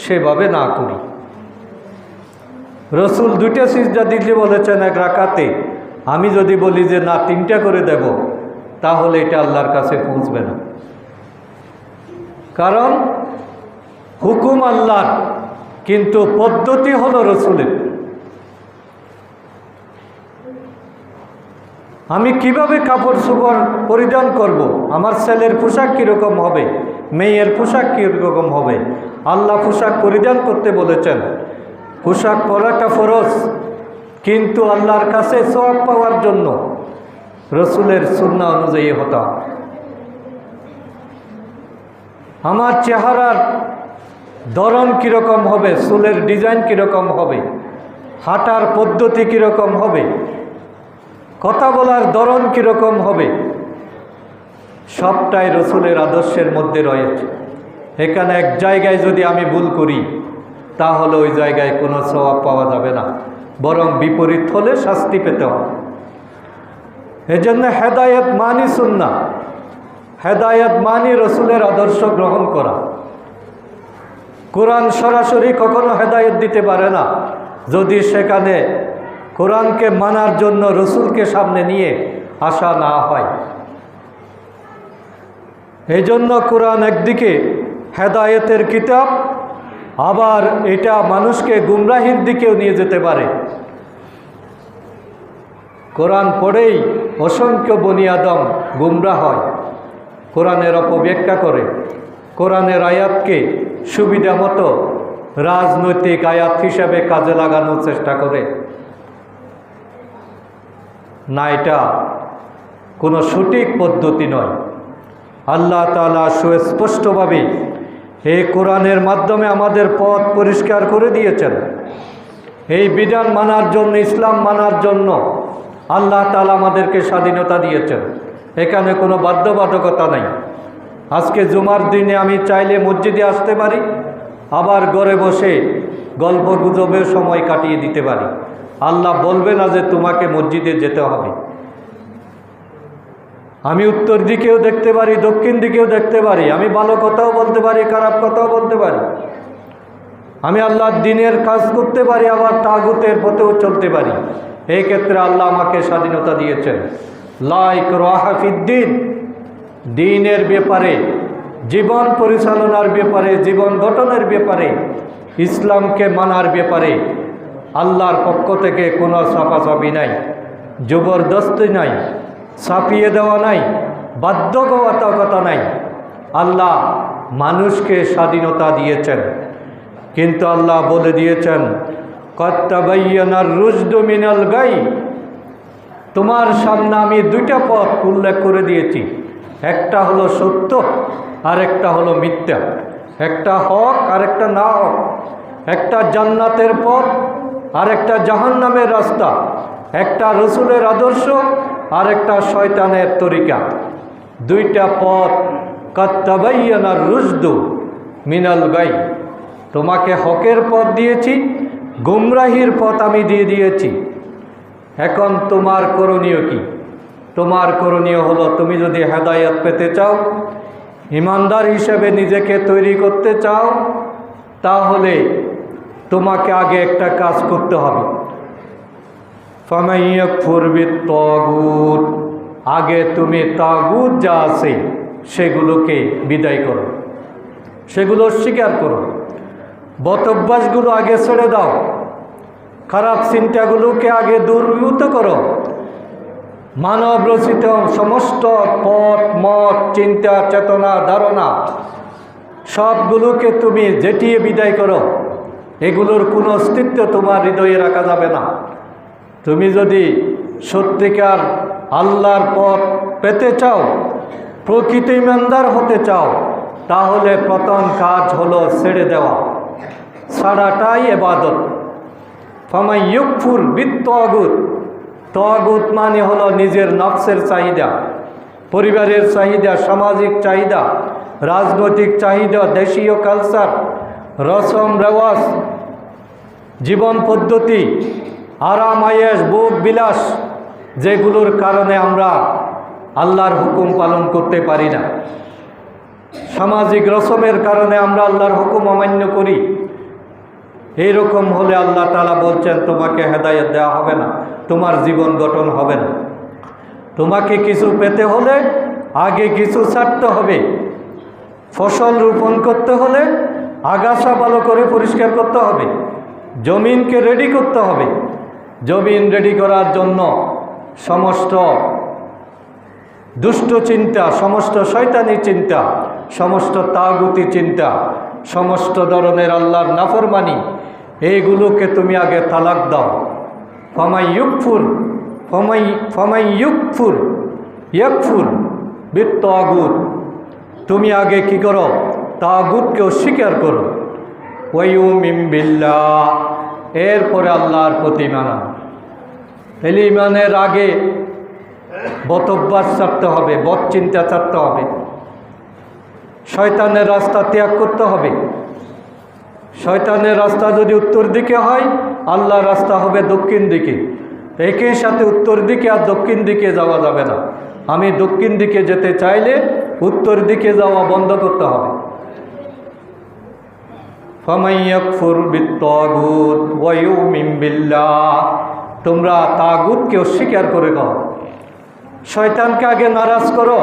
সেভাবে না করি। রসুল 2টা সিজদা দিতে বলেছেন এক রাকাতে, আমি যদি বলি যে না 3টা করে দেব, তাহলে এটা আল্লাহর কাছে পৌঁছবে না। কারণ হুকুম আল্লাহর, কিন্তু পদ্ধতি হলো রসুলের। আমি কিভাবে কাপড় চোপড় পরিধান করব, আমার ছেলের পোশাক কীরকম হবে, মেয়ের পোশাক কীরকম হবে, আল্লাহ পোশাক পরিধান করতে বলেছেন। পোশাক পরাটা ফরজ, কিন্তু আল্লাহর কাছে সওয়াব পাওয়ার জন্য রসুলের সুন্নাহ অনুযায়ী হতে হবে। আমার চেহারার ধরন কীরকম হবে, চুলের ডিজাইন কীরকম হবে, হাঁটার পদ্ধতি কীরকম হবে, কথা বলার ধরন কীরকম হবে, সবটাই রসুলের আদর্শের মধ্যে রয়েছে। এখানে এক জায়গায় যদি আমি ভুল করি তাহলে ওই জায়গায় কোনো সওয়াব পাওয়া যাবে না, বরং বিপরীত হলে শাস্তি পেতে হবে। এজন্য হেদায়েত মানি সুন্নাহ, হেদায়েত মানি রসুলের আদর্শ গ্রহণ করা। কোরআন সরাসরি কখনো হেদায়েত দিতে পারে না যদি সেখানে কোরআনকে মানার জন্য রসুলকে সামনে নিয়ে আসা না হয়। এই জন্য কোরআন একদিকে হেদায়েতের কিতাব, আবার এটা মানুষকে গুমরাহির দিকেও নিয়ে যেতে পারে। কোরআন পড়েই অসংখ্য বনি আদম গুমরাহ হয়, কোরআনের অপব্যাখ্যা করে, কোরআনের আয়াতকে সুবিধা মতো রাজনৈতিক আয়াত হিসাবে কাজে লাগানোর চেষ্টা করে। না, এটা কোনো সঠিক পদ্ধতি নয়। আল্লাহ তাআলা সুস্পষ্টভাবে এই কোরআনের মাধ্যমে আমাদের পথ পরিষ্কার করে দিয়েছেন। এই বিধান মানার জন্য, ইসলাম মানার জন্য আল্লাহ তাআলা আমাদেরকে স্বাধীনতা দিয়েছেন। এখানে কোনো বাধ্যবাধকতা নেই। আজকে জুমার দিনে আমি চাইলে মসজিদে আসতে পারি, আবার ঘরে বসে গল্প গুজবে সময় কাটিয়ে দিতে পারি। আল্লাহ বলবে না যে তোমাকে মসজিদে যেতে হবে। আমি উত্তর দিকেও দেখতে পারি, দক্ষিণ দিকেও দেখতে পারি, আমি ভালো কথাও বলতে পারি, খারাপ কথাও বলতে পারি, আমি আল্লাহর দ্বীনের কাজ করতে পারি, আবার তাগুতের পথেও চলতে পারি। এই ক্ষেত্রে আল্লাহ আমাকে স্বাধীনতা দিয়েছেন। লা ইকরাহা ফিদ্দীন, দ্বীনের ব্যাপারে, জীবন পরিচালনার ব্যাপারে, জীবন গঠনের ব্যাপারে, ইসলামকে মানার ব্যাপারে আল্লাহর পক্ষ থেকে কোনো চাপাচাপি নাই, জবরদস্তি নাই, ছাপিয়ে দেওয়া নাই, বাধ্যবাধকতা নাই। আল্লাহ মানুষকে স্বাধীনতা দিয়েছেন, কিন্তু আল্লাহ বলে দিয়েছেন কদ তাবায়্যানার রুশদু মিনাল গাই। তোমার সামনে আমি 2টা পথ উল্লেখ করে দিয়েছি, একটা হলো সত্য আর একটা হলো মিথ্যা, একটা হক আর একটা না হক, একটা জান্নাতের পথ আর একটা জাহান্নামের রাস্তা, একটা রসুলের আদর্শ আর একটা শয়তানের তরিকা। 2টা পথ, কদ তাবায়্যানার রুশদু মিনাল গাই। তোমাকে হকের পথ দিয়েছি, গুমরাহির পথ আমি দিয়ে দিয়েছি। এখন তোমার করণীয় কি? তোমার করণীয় হলো, তুমি যদি হেদায়েত পেতে চাও, ইমানদার হিসেবে নিজেকে তৈরি করতে চাও, তাহলে তোমাকে আগে একটা কাজ করতে হবে। ফামান ইয়াকফুর বিত-তাগুত, আগে তুমি তাগুত যা আছে সেগুলোকে বিদায় করো, সেগুলো স্বীকার করো। বদ অভ্যাসগুলো আগে ছেড়ে দাও, খারাপ চিন্তাগুলোকে আগে দূরীভূত করো। মানব রচিত সমস্ত পথ মত চিন্তা চেতনা ধারণা সবগুলোকে তুমি জেটিয়ে বিদায় করো। এগুলোর কোনো অস্তিত্ব তোমার হৃদয়ে রাখা যাবে না। তুমি যদি সত্যিকার আল্লাহর পথ পেতে চাও, প্রকৃত ইমানদার হতে চাও, তাহলে প্রথম কাজ হলো ছেড়ে দেওয়া। ছাড়াটাই ইবাদত। ফামান ইয়াকফুর বিত-তাগুত, তাগুত মানে হলো নিজের নফসের চাহিদা, পরিবারের চাহিদা, সামাজিক চাহিদা, রাজনৈতিক চাহিদা, দেশীয় কালচার, রসম রেওয়াজ, জীবন পদ্ধতি, আরাম আয়েশ, ভোগ বিলাস, যেগুলোর কারণে আমরা আল্লাহর হুকুম পালন করতে পারি না। সামাজিক রসমের কারণে আমরা আল্লাহর হুকুম অমান্য করি। এইরকম হলে আল্লাহ তাআলা বলছেন তোমাকে হেদায়েত দেওয়া হবে না, তোমার জীবন গঠন হবে না। তোমাকে কিছু পেতে হলে আগে কিছু ছাড়তে হবে। ফসল রোপণ করতে হলে আগাছা ভালো করে পরিষ্কার করতে হবে, জমিনকে রেডি করতে হবে। জমিন রেডি করার জন্য সমস্ত দুষ্ট চিন্তা, সমস্ত শয়তানি চিন্তা, সমস্ত তাগুতি চিন্তা, সমস্ত ধরনের আল্লাহর নাফরমানি, এইগুলোকে তুমি আগে তালাক দাও। ফামান ইয়াকফুর বিত-তাগুত, তুমি আগে কি করো? তাগুতকে অস্বীকার করো। ওয়ায়ুমিন বিল্লাহ, এরপরে আল্লাহর প্রতি ঈমান আনো। তাহলে ঈমানের আগে বদ অভ্যাস ছাড়তে হবে, বদ চিন্তা ছাড়তে হবে, শয়তানের রাস্তা ত্যাগ করতে হবে। শয়তানের রাস্তা যদি উত্তর দিকে হয়, আল্লাহর রাস্তা হবে দক্ষিণ দিকে। একই সাথে উত্তর দিকে আর দক্ষিণ দিকে যাওয়া যাবে না। আমি দক্ষিণ দিকে যেতে চাইলে উত্তর দিকে যাওয়া বন্ধ করতে হবে। ফামান ইয়াকফুর বিত-তাগুত ওয়া ইউমিন বিল্লাহ, তোমরা তাগুতকে অস্বীকার করে দাও, শয়তানকে আগে নারাজ করো,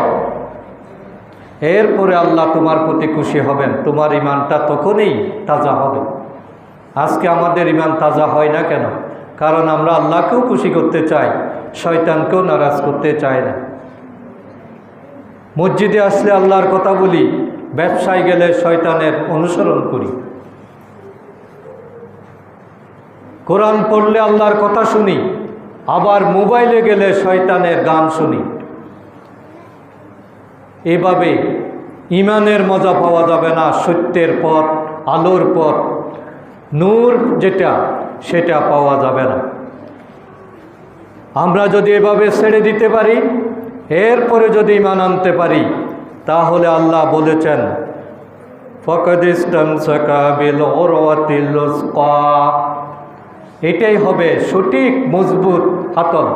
এরপরে আল্লাহ তোমার প্রতি খুশি হবেন। তোমার ঈমানটা তখনই তাজা হবে। আজকে আমাদের ঈমান তাজা হয় না কেন? কারণ আমরা আল্লাহকেও খুশি করতে চাই, শয়তানকেও নারাজ করতে চাই না। মসজিদে আসলে আল্লাহর কথা বলি, ব্যবসায় গেলে শয়তানের অনুসরণ করি। কোরআন পড়লে আল্লাহর কথা শুনি, আবার মোবাইলে গেলে শয়তানের গান শুনি। এভাবে ঈমানের মজা পাওয়া যাবে না। সত্যের পথ, আলোর পথ, নূর যেটা, সেটা পাওয়া যাবে না। আমরা যদি এভাবে ছেড়ে দিতে পারি, এরপরে যদি ঈমান আনতে পারি, তাহলে আল্লাহ বলেছেন ফাকাদ ইসতামসাকা বিল উরওয়াতিল উসকা, এটাই হবে সঠিক মজবুত হাতল।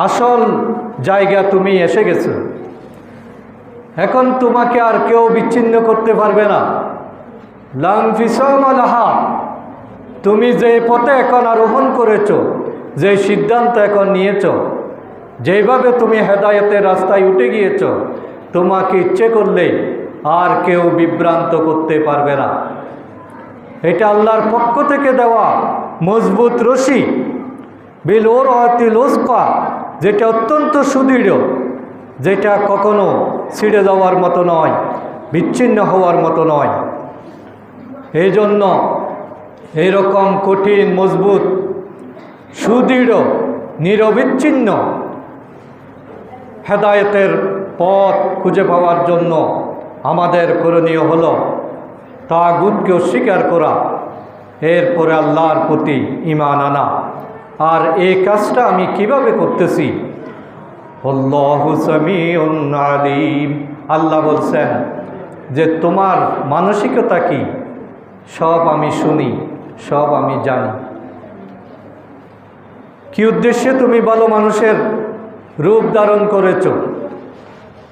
আসল জায়গা তুমি এসে গেছো। এখন তোমাকে আর কেউ বিচ্ছিন্ন করতে পারবে না। লা ইনফিসামা লাহা, তুমি যে পথে এখন আরোহণ করেছো, যে সিদ্ধান্ত এখন নিয়েছো, যেভাবে তুমি হেদায়েতের রাস্তায় উঠে গিয়েছো, তোমাকে ইচ্ছে করলে আর কেউ বিভ্রান্ত করতে পারবে না। এটা আল্লাহর পক্ষ থেকে দেওয়া মজবুত রশি, বিল উরওয়াতিল উসকা, যেটা অত্যন্ত সুদৃঢ়, যেটা কখনো ছিঁড়ে যাওয়ার মতো নয়, বিচ্ছিন্ন হওয়ার মতো নয়। এই জন্য এইরকম কঠিন, মজবুত, সুদৃঢ়, নিরবিচ্ছিন্ন হেদায়েতের পথ খুঁজে পাওয়ার জন্য আমাদের করণীয় হলো তাগুতকে অস্বীকার করা, এরপরে আল্লাহর প্রতি ঈমান আনা। আর এই কাজটা আমি কিভাবে করতেছি? আল্লাহু সামিউন আলিম, আল্লাহ বলছেন যে তোমার মানসিকতা কি সব আমি শুনি, সব আমি জানি। কি উদ্দেশ্যে তুমি ভালো মানুষের রূপ ধারণ করেছো,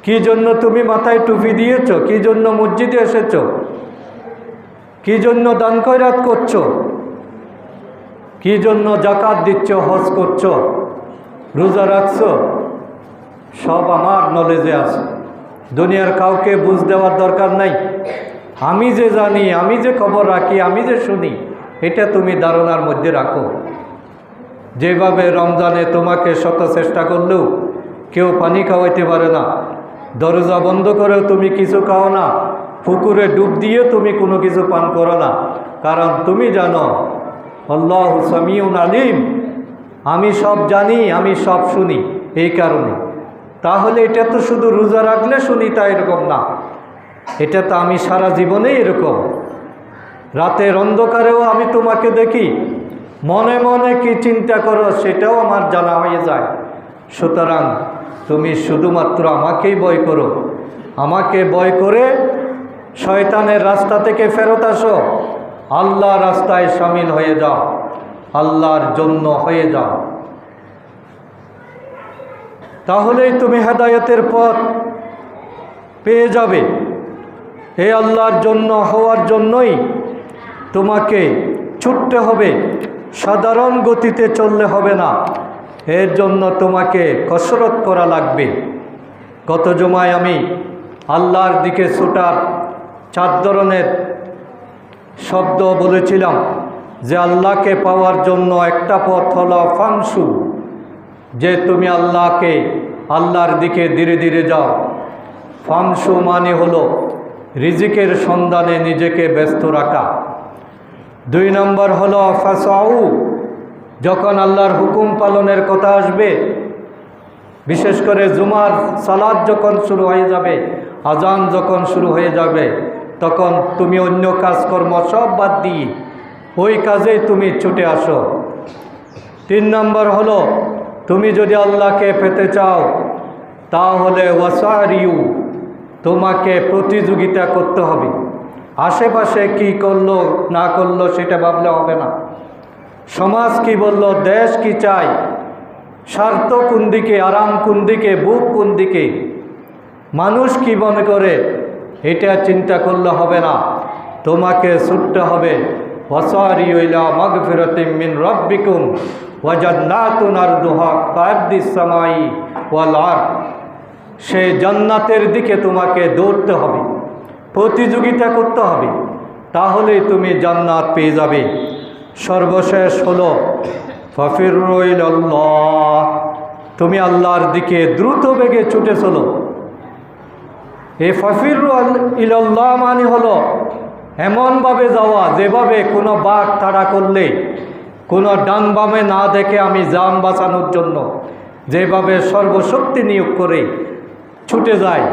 কি জন্য তুমি মাথায় টুপি দিয়েছো, কি জন্য মসজিদে এসেছো, কি জন্য দান খয়রাত করছো, কি জন্য যাকাত দিচ্ছ, হজ করছো, রোজা রাখছো, সব আমার নলেজে আছে। দুনিয়ার কাউকে বুঝ দেওয়ার দরকার নাই। আমি যে জানি, আমি যে খবর রাখি, আমি যে শুনি, এটা তুমি ধারণার মধ্যে রাখো। যেভাবে রমজানে তোমাকে শত চেষ্টা করলেও কেউ পানি খাওয়াইতে পারে না, দরজা বন্ধ করেও তুমি কিছু খাও না, পুকুরে ডুব দিয়ে তুমি কোনো কিছু পান করো না, কারণ তুমি জানো আল্লাহু সামিউন আলিম, আমি সব জানি, আমি সব শুনি। এই কারণে তাহলে এটা তো শুধু রোজা রাখলে শুনি তা এরকম না, এটা তো আমি সারা জীবনেই এরকম। রাতের অন্ধকারেও আমি তোমাকে দেখি, মনে মনে কি চিন্তা করো সেটাও আমার জানা হয়ে যায়। সুতরাং তুমি শুধুমাত্র আমাকেই ভয় করো, আমাকে ভয় করে শয়তানের রাস্তা থেকে ফেরত আসো, আল্লাহর রাস্তায় শামিল হয়ে যাও, আল্লাহর জন্য হয়ে যাও। তাহলেই তুমি হেদায়েতের পথ পেয়ে যাবে। এই আল্লাহর জন্য হওয়ার জন্যই তোমাকে ছুটতে হবে, সাধারণ গতিতে চললে হবে না, এর জন্য তোমাকে কসরত করা লাগবে। গত জুমায় আমি আল্লাহর দিকে ছুটার 4 ধরনের শব্দ বলেছিলাম, যে আল্লাহকে পাওয়ার জন্য একটা পথ হলো ফামসু, যে তুমি আল্লাহর দিকে ধীরে ধীরে যাও। ফামসু মানে হলো রিজিকের সন্ধানে নিজেকে ব্যস্ত রাখা। 2 নম্বর হলো ফাসাউ, যখন আল্লাহর হুকুম পালনের কথা আসবে, বিশেষ করে জুমার সালাত যখন শুরু হয়ে যাবে, আজান যখন শুরু হয়ে যাবে, তখন তুমি অন্য কাজকর্ম সব বাদ দিয়ে ওই কাজেই তুমি ছুটে আসো। 3 নম্বর হলো তুমি যদি আল্লাহকে পেতে চাও তাহলে ওয়াসারিউ, তোমাকে প্রতিযোগিতা করতে হবে। আশেপাশে কি করলো না করলো সেটা ভাবলে হবে না, সমাজ কি বলল, দেশ কি চাই, স্বার্থ কোন দিকে, আরাম কোন দিকে, বুক কোন দিকে, মানুষ কি মনে করে, এটা চিন্তা করলে হবে না। তোমাকে ছুটতে হবে ওয়াসারিউ ইলা মাগফিরাতিম মিন রাব্বিকুম ওয়া জান্নাতুন আরদুহা কারদিস সামাই ওয়াল আরদ, সেই জান্নাতের দিকে তোমাকে দৌড়তে হবে, প্রতিযোগিতা করতে হবে, তাহলেই তুমি জান্নাত পেয়ে যাবে। সর্বশেষ হলো ফাফিরু ইলাল্লাহ, তুমি আল্লাহর দিকে দ্রুত বেগে ছুটে চলো। এই ফাফিরু ইলাল্লাহ মানে হলো এমনভাবে যাওয়া যেভাবে কোনো বাঘ তাড়া করলে কোনো ডান বামে না দেখে আমি জান বাঁচানোর জন্য যেভাবে সর্বশক্তি নিয়োগ করে ছুটে যায়,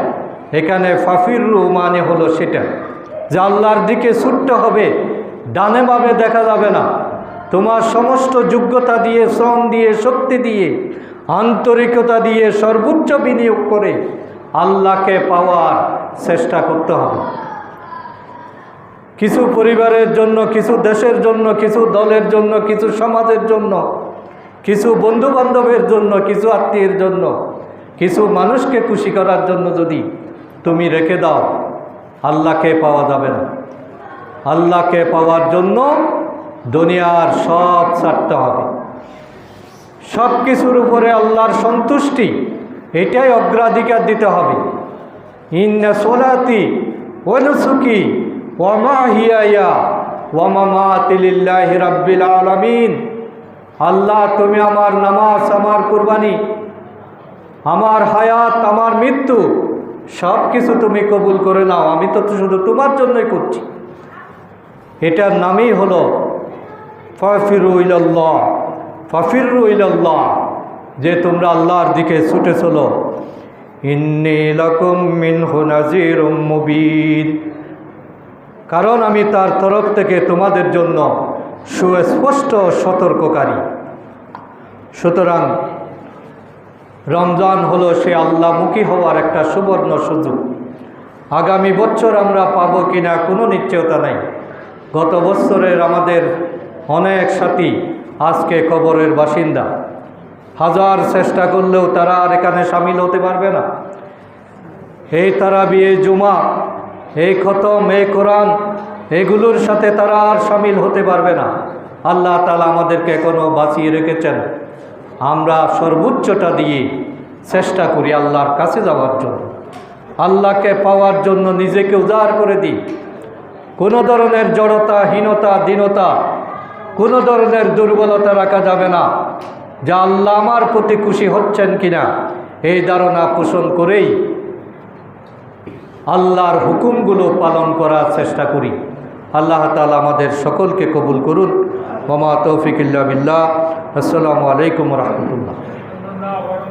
এখানে ফাফিরু মানে হলো সেটা, যে আল্লাহর দিকে ছুটতে হবে, ডানে বামে দেখা যাবে না। তোমার সমস্ত যোগ্যতা দিয়ে, শ্রম দিয়ে, শক্তি দিয়ে, আন্তরিকতা দিয়ে সর্বোচ্চ বিনিয়োগ করে আল্লাহকে পাওয়ার চেষ্টা করতে হবে। কিছু পরিবারের জন্য, কিছু দেশের জন্য, কিছু দলের জন্য, কিছু সমাজের জন্য, কিছু বন্ধুবান্ধবের জন্য, কিছু আত্মীয়ের জন্য, কিছু মানুষকে খুশি করার জন্য যদি তুমি রেখে দাও, আল্লাহকে পাওয়া যাবে না। আল্লাহকে পাওয়ার জন্য দুনিয়ার সব ছাড়তে হবে, সব কিছুর উপরে আল্লাহর সন্তুষ্টি, এটাই অগ্রাধিকার দিতে হবে। ইন্না সোলাতি ওয়া নুসুকি ওয়া মাহিয়ায়া ওয়া মামাতি লিল্লাহি রাব্বিল আলামিন, আল্লাহ তুমি আমার নামাজ, আমার কুরবানি, আমার হায়াত, আমার মৃত্যু সব কিছু তুমি কবুল করে নাও, আমি তো শুধু তোমার জন্যই করছি। এটার নামই হলো ফাফিরু ইলাল্লাহ, ফাফিরু ইলাল্লাহ, যে তোমরা আল্লাহর দিকে ছুটে চলো। ইন্নী লাকুম মিনহু নাযীরুম মুবিন, কারণ আমি তার তরফ থেকে তোমাদের জন্য সুস্পষ্ট সতর্ককারী। সুতরাং রমজান হলো সে আল্লাহমুখী হওয়ার একটা সুবর্ণ সুযোগ। আগামী বছর আমরা পাবো কিনা কোনো নিশ্চয়তা নাই। গত বছরের আমাদের অনেক সাথী আজকে কবরের বাসিন্দা, হাজার চেষ্টা করলেও তারা আর এখানে সামিল হতে পারবে না। এই তারাবি, এই জুমা, এই খতম, এই কোরআন, এগুলোর সাথে তারা আর শামিল হতে পারবে না। আল্লাহ তাআলা আমাদেরকে এখনও বাঁচিয়ে রেখেছেন। আমরা সর্বোচ্চটা দিয়ে চেষ্টা করি আল্লাহর কাছে যাওয়ার জন্য, আল্লাহকে পাওয়ার জন্য নিজেকে উজাড় করে দিই। কোনো ধরনের জড়তা, হীনতা, দীনতা, কোনো ধরনের দুর্বলতা রাখা যাবে না। যা আল্লাহ আমার প্রতি খুশি হচ্ছেন কিনা এই ধারণা পোষণ করেই আল্লাহর হুকুমগুলো পালন করার চেষ্টা করি। আল্লাহ তাআলা আমাদের সকলকে কবুল করুন। ওয়া মা তৌফিক ইল্লা বিল্লাহ। আসসালামু আলাইকুম ওয়া রাহমাতুল্লাহ।